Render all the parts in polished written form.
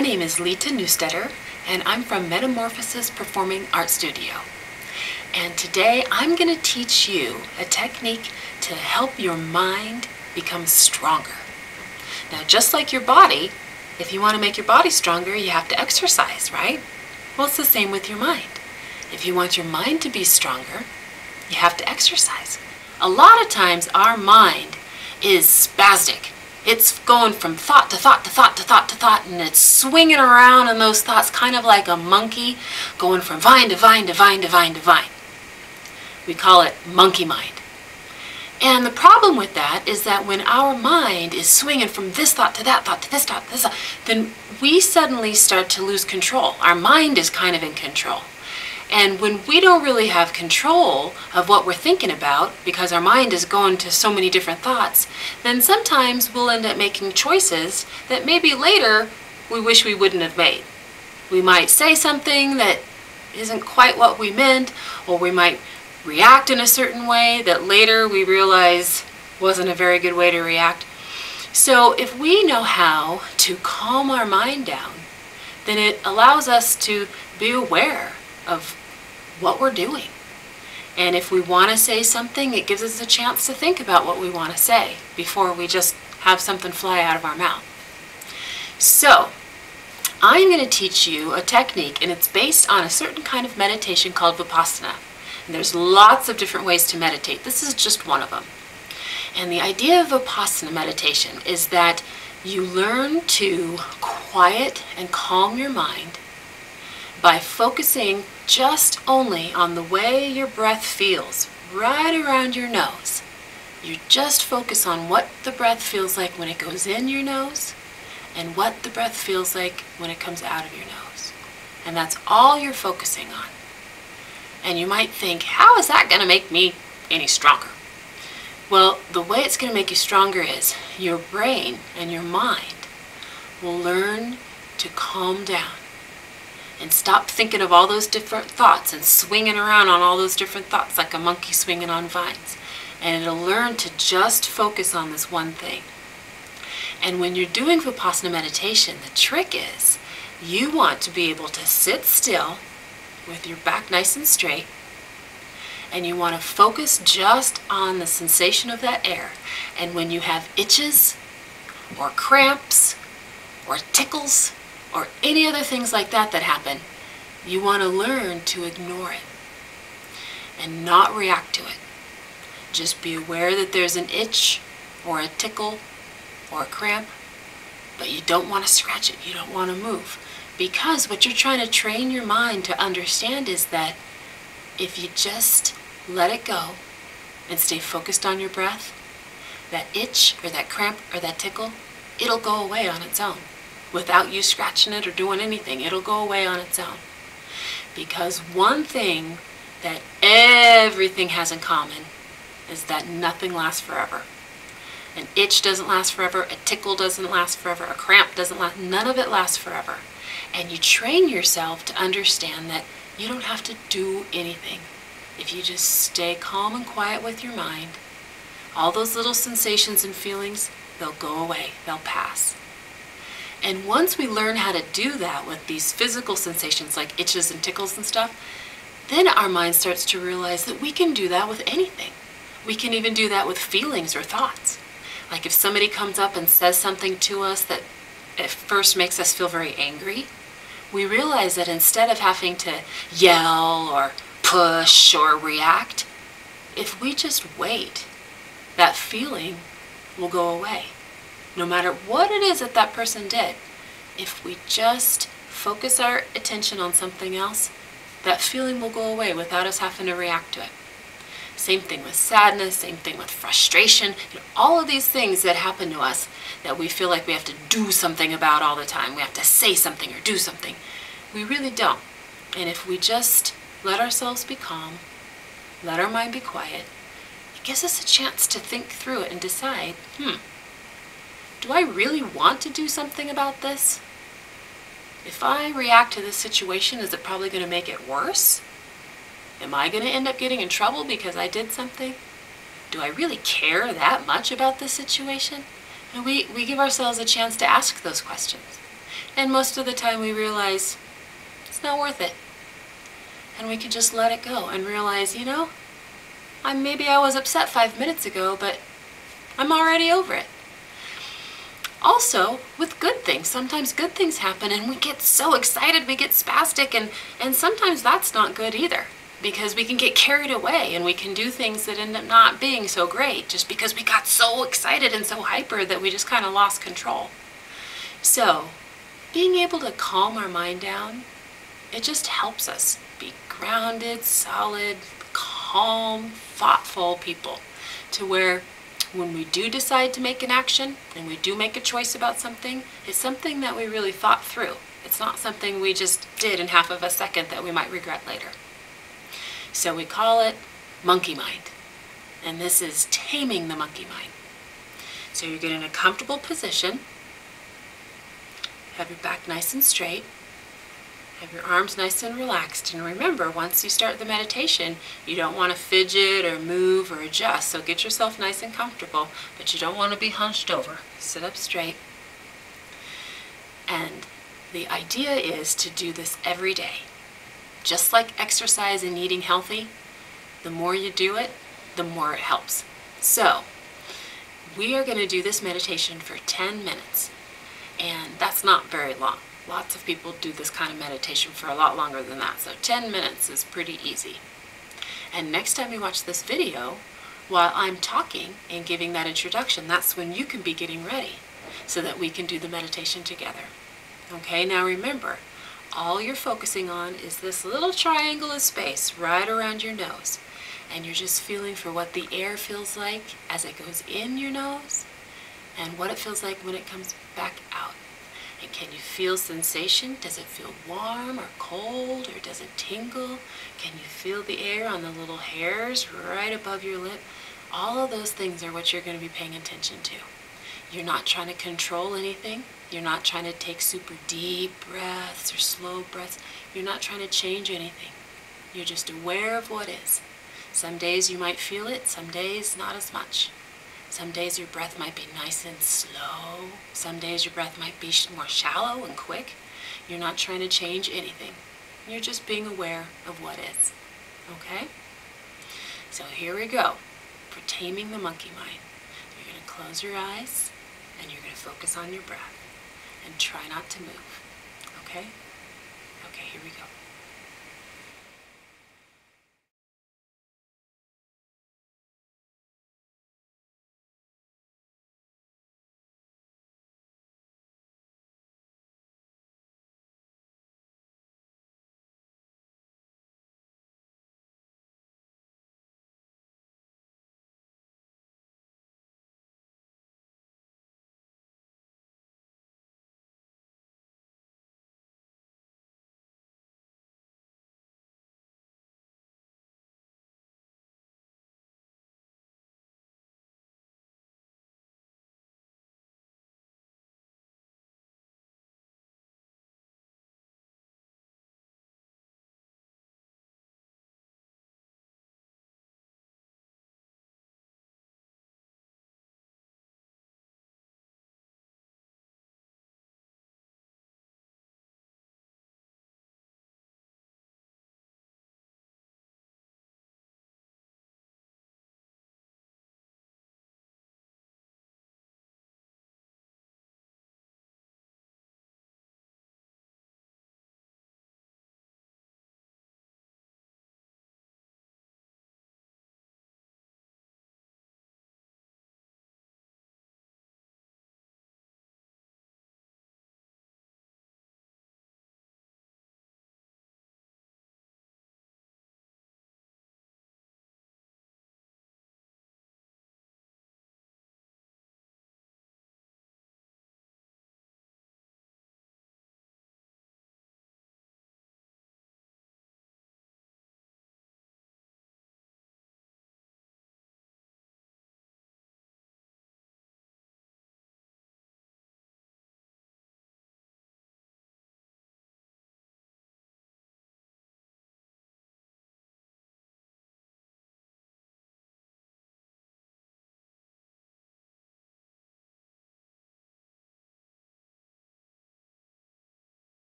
My name is Leta Neustaedter, and I'm from Metamorphosis Performing Art Studio. And today I'm going to teach you a technique to help your mind become stronger. Now, just like your body, if you want to make your body stronger, you have to exercise, right? Well, it's the same with your mind. If you want your mind to be stronger, you have to exercise. A lot of times our mind is spastic. It's going from thought to thought to thought to thought to thought, and it's swinging around in those thoughts kind of like a monkey going from vine to vine to vine to vine to vine. We call it monkey mind. And the problem with that is that when our mind is swinging from this thought to that thought to this thought to this thought, then we suddenly start to lose control. Our mind is kind of in control. And when we don't really have control of what we're thinking about, because our mind is going to so many different thoughts, then sometimes we'll end up making choices that maybe later we wish we wouldn't have made. We might say something that isn't quite what we meant, or we might react in a certain way that later we realize wasn't a very good way to react. So if we know how to calm our mind down, then it allows us to be aware of what we're doing. And if we want to say something, it gives us a chance to think about what we want to say before we just have something fly out of our mouth. So, I'm going to teach you a technique, and it's based on a certain kind of meditation called Vipassana. And there's lots of different ways to meditate. This is just one of them. And the idea of Vipassana meditation is that you learn to quiet and calm your mind by focusing just only on the way your breath feels right around your nose. You just focus on what the breath feels like when it goes in your nose and what the breath feels like when it comes out of your nose. And that's all you're focusing on. And you might think, how is that going to make me any stronger? Well, the way it's going to make you stronger is your brain and your mind will learn to calm down and stop thinking of all those different thoughts and swinging around on all those different thoughts like a monkey swinging on vines. And it'll learn to just focus on this one thing. And when you're doing Vipassana meditation, the trick is you want to be able to sit still with your back nice and straight, and you want to focus just on the sensation of that air. And when you have itches or cramps or tickles or any other things like that that happen, you want to learn to ignore it and not react to it. Just be aware that there's an itch or a tickle or a cramp, but you don't want to scratch it, you don't want to move. Because what you're trying to train your mind to understand is that if you just let it go and stay focused on your breath, that itch or that cramp or that tickle, it'll go away on its own. Without you scratching it or doing anything, it'll go away on its own. Because one thing that everything has in common is that nothing lasts forever. An itch doesn't last forever, a tickle doesn't last forever, a cramp doesn't last, none of it lasts forever. And you train yourself to understand that you don't have to do anything. If you just stay calm and quiet with your mind, all those little sensations and feelings, they'll go away, they'll pass. And once we learn how to do that with these physical sensations like itches and tickles and stuff, then our mind starts to realize that we can do that with anything. We can even do that with feelings or thoughts. Like if somebody comes up and says something to us that at first makes us feel very angry, we realize that instead of having to yell or push or react, if we just wait, that feeling will go away. No matter what it is that that person did, if we just focus our attention on something else, that feeling will go away without us having to react to it. Same thing with sadness, same thing with frustration, all of these things that happen to us that we feel like we have to do something about all the time. We have to say something or do something. We really don't. And if we just let ourselves be calm, let our mind be quiet, it gives us a chance to think through it and decide, do I really want to do something about this? If I react to this situation, is it probably going to make it worse? Am I going to end up getting in trouble because I did something? Do I really care that much about this situation? And we give ourselves a chance to ask those questions. And most of the time we realize it's not worth it. And we can just let it go and realize, maybe I was upset 5 minutes ago, but I'm already over it. Also, with good things, sometimes good things happen and we get so excited, we get spastic, and sometimes that's not good either, because we can get carried away and we can do things that end up not being so great just because we got so excited and so hyper that we just kind of lost control. So, being able to calm our mind down, it just helps us be grounded, solid, calm, thoughtful people, to where when we do decide to make an action and we do make a choice about something, it's something that we really thought through. It's not something we just did in half of a second that we might regret later. So we call it monkey mind. And this is taming the monkey mind. So you get in a comfortable position, have your back nice and straight, have your arms nice and relaxed. And remember, once you start the meditation, you don't want to fidget or move or adjust. So get yourself nice and comfortable, but you don't want to be hunched over. Sit up straight. And the idea is to do this every day. Just like exercise and eating healthy, the more you do it, the more it helps. So we are going to do this meditation for 10 minutes. And that's not very long. Lots of people do this kind of meditation for a lot longer than that, so 10 minutes is pretty easy. And next time you watch this video, while I'm talking and giving that introduction, that's when you can be getting ready so that we can do the meditation together. Okay, now remember, all you're focusing on is this little triangle of space right around your nose. And you're just feeling for what the air feels like as it goes in your nose and what it feels like when it comes back out. And can you feel sensation? Does it feel warm or cold, or does it tingle? Can you feel the air on the little hairs right above your lip? All of those things are what you're going to be paying attention to. You're not trying to control anything. You're not trying to take super deep breaths or slow breaths. You're not trying to change anything. You're just aware of what is. Some days you might feel it, some days not as much. Some days your breath might be nice and slow. Some days your breath might be more shallow and quick. You're not trying to change anything. You're just being aware of what is. Okay? So here we go. For taming the monkey mind. You're going to close your eyes and you're going to focus on your breath. And try not to move. Okay? Okay, here we go.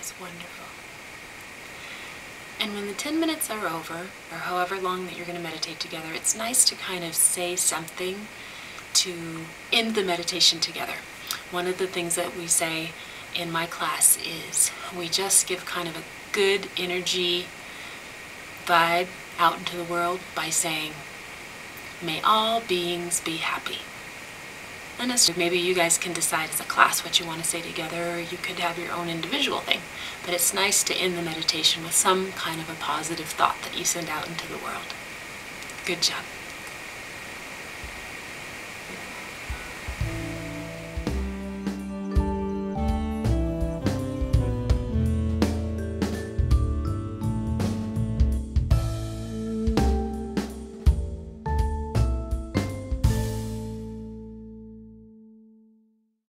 That's wonderful. And when the 10 minutes are over, or however long that you're going to meditate together, it's nice to kind of say something to end the meditation together. One of the things that we say in my class is we just give kind of a good energy vibe out into the world by saying, "May all beings be happy." And maybe you guys can decide as a class what you want to say together, or you could have your own individual thing. But it's nice to end the meditation with some kind of a positive thought that you send out into the world. Good job.